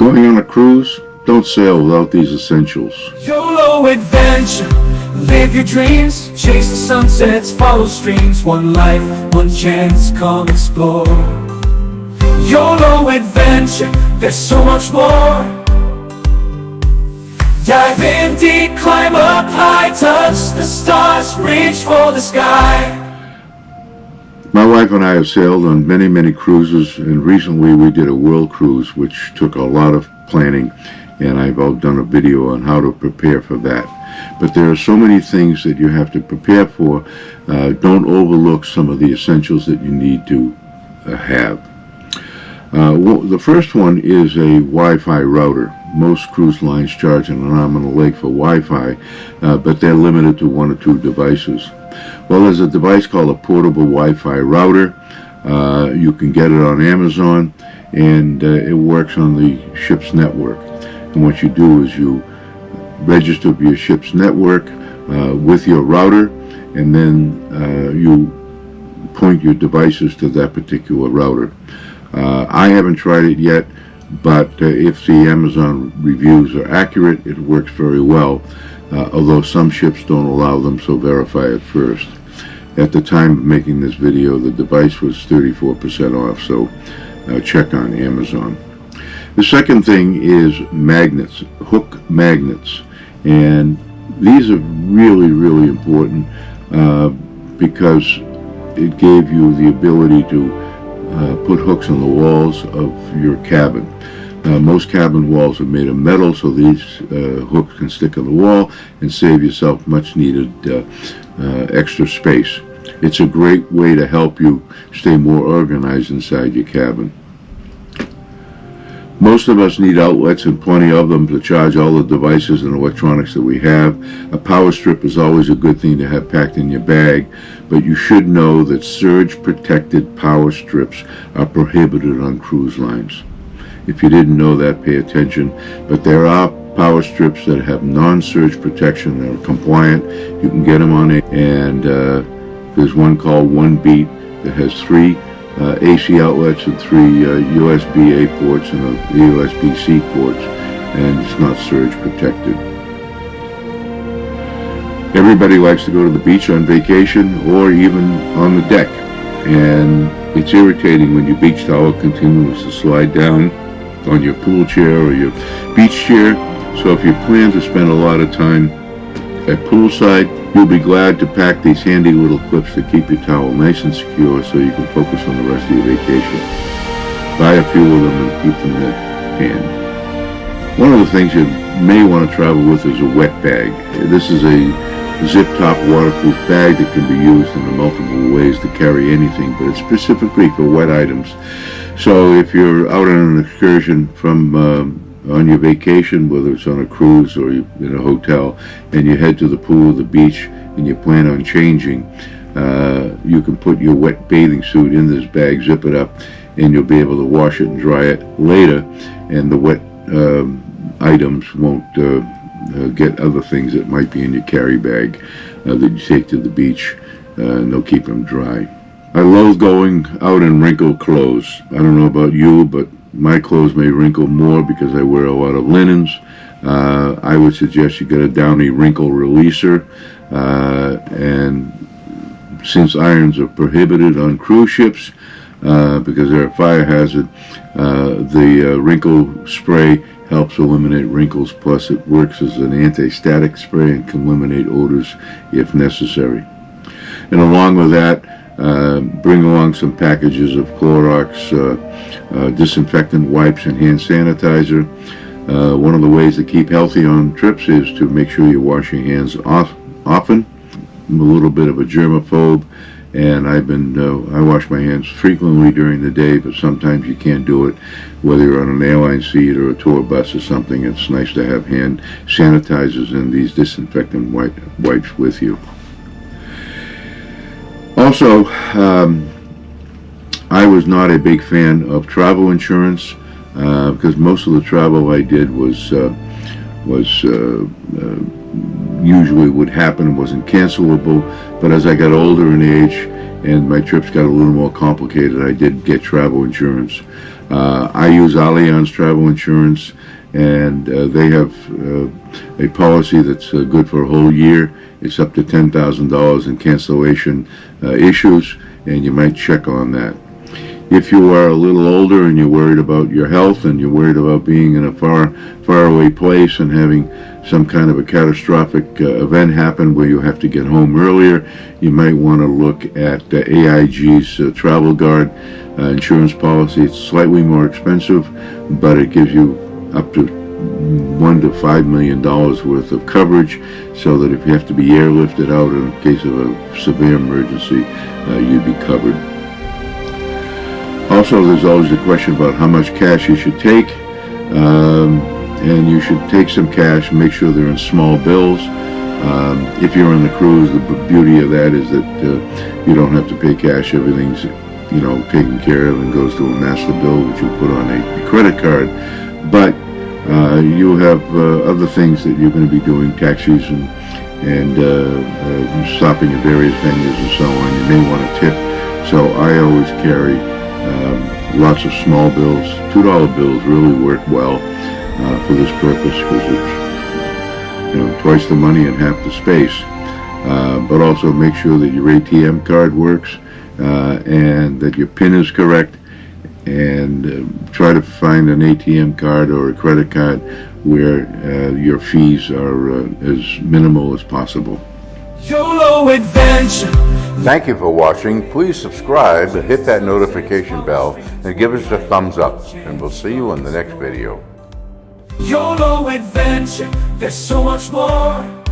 Going on a cruise? Don't sail without these essentials. YOLO adventure, live your dreams, chase the sunsets, follow streams. One life, one chance, come explore. YOLO adventure, there's so much more. Dive in deep, climb up high, touch the stars, reach for the sky. My wife and I have sailed on many cruises, and recently we did a world cruise, which took a lot of planning, and I've done a video on how to prepare for that. But there are so many things that you have to prepare for. Don't overlook some of the essentials that you need to have. The first one is a Wi-Fi router. Most cruise lines charge an arm and a leg for Wi-Fi, but they're limited to 1 or 2 devices. Well, there's a device called a portable Wi-Fi router. You can get it on Amazon, and it works on the ship's network. And what you do is you register with your ship's network with your router, and then you point your devices to that particular router. I haven't tried it yet, but if the Amazon reviews are accurate, it works very well, although some ships don't allow them, so verify it first. At the time of making this video, the device was 34% off, so check on Amazon. The second thing is magnets, hook magnets, and these are really important because it gave you the ability to put hooks on the walls of your cabin. Most cabin walls are made of metal, so these hooks can stick on the wall and save yourself much needed extra space. It's a great way to help you stay more organized inside your cabin. Most of us need outlets, and plenty of them, to charge all the devices and electronics that we have. A power strip is always a good thing to have packed in your bag, but you should know that surge-protected power strips are prohibited on cruise lines. If you didn't know that, pay attention. But there are power strips that have non-surge protection that are compliant. You can get them on it, and there's one called One Beat that has 3 AC outlets and 3 USB-A ports and a USB-C ports, and it's not surge protected. Everybody likes to go to the beach on vacation or even on the deck, and it's irritating when your beach towel continues to slide down on your pool chair or your beach chair. So if you plan to spend a lot of time at poolside, you'll be glad to pack these handy little clips to keep your towel nice and secure so you can focus on the rest of your vacation. Buy a few of them and keep them in hand. One of the things you may want to travel with is a wet bag. This is a zip-top waterproof bag that can be used in multiple ways to carry anything, but it's specifically for wet items. So if you're out on an excursion from on your vacation, whether it's on a cruise or in a hotel, and you head to the pool or the beach and you plan on changing, you can put your wet bathing suit in this bag, zip it up, and you'll be able to wash it and dry it later, and the wet items won't get other things that might be in your carry bag that you take to the beach, and they'll keep them dry. I love going out in wrinkled clothes. I don't know about you, but my clothes may wrinkle more because I wear a lot of linens. I would suggest you get a Downy wrinkle releaser, and since irons are prohibited on cruise ships because they're a fire hazard, the wrinkle spray helps eliminate wrinkles, plus it works as an anti-static spray and can eliminate odors if necessary. And along with that, bring along some packages of Clorox disinfectant wipes and hand sanitizer. One of the ways to keep healthy on trips is to make sure you wash your hands often. I'm a little bit of a germaphobe, and I wash my hands frequently during the day, but sometimes you can't do it. Whether you're on an airline seat or a tour bus or something, it's nice to have hand sanitizers and these disinfectant wipes with you. Also, I was not a big fan of travel insurance because most of the travel I did was usually would happen and wasn't cancelable. But as I got older in age and my trips got a little more complicated, I did get travel insurance. I use Allianz Travel Insurance, and they have a policy that's good for a whole year. It's up to $10,000 in cancellation issues, and you might check on that. If you are a little older and you're worried about your health and you're worried about being in a far away place and having some kind of a catastrophic event happen where you have to get home earlier, you might want to look at AIG's Travel Guard insurance policy. It's slightly more expensive, but it gives you up to $1 to $5 million worth of coverage, so that if you have to be airlifted out in case of a severe emergency, you'd be covered. Also, there's always the question about how much cash you should take, and you should take some cash and make sure they're in small bills. If you're on the cruise, the beauty of that is that you don't have to pay cash. Everything's taken care of and goes to a master bill, which you put on a credit card. But you have other things that you're going to be doing, taxis and stopping at various venues and so on. You may want to tip. So I always carry lots of small bills. $2 bills really work well for this purpose, because it's twice the money and half the space. But also make sure that your ATM card works and that your PIN is correct, and try to find an ATM card or a credit card where your fees are as minimal as possible. YOLO Adventure. Thank you for watching. Please subscribe, hit that notification bell, and give us a thumbs up. And we'll see you in the next video. YOLO Adventure. There's so much more.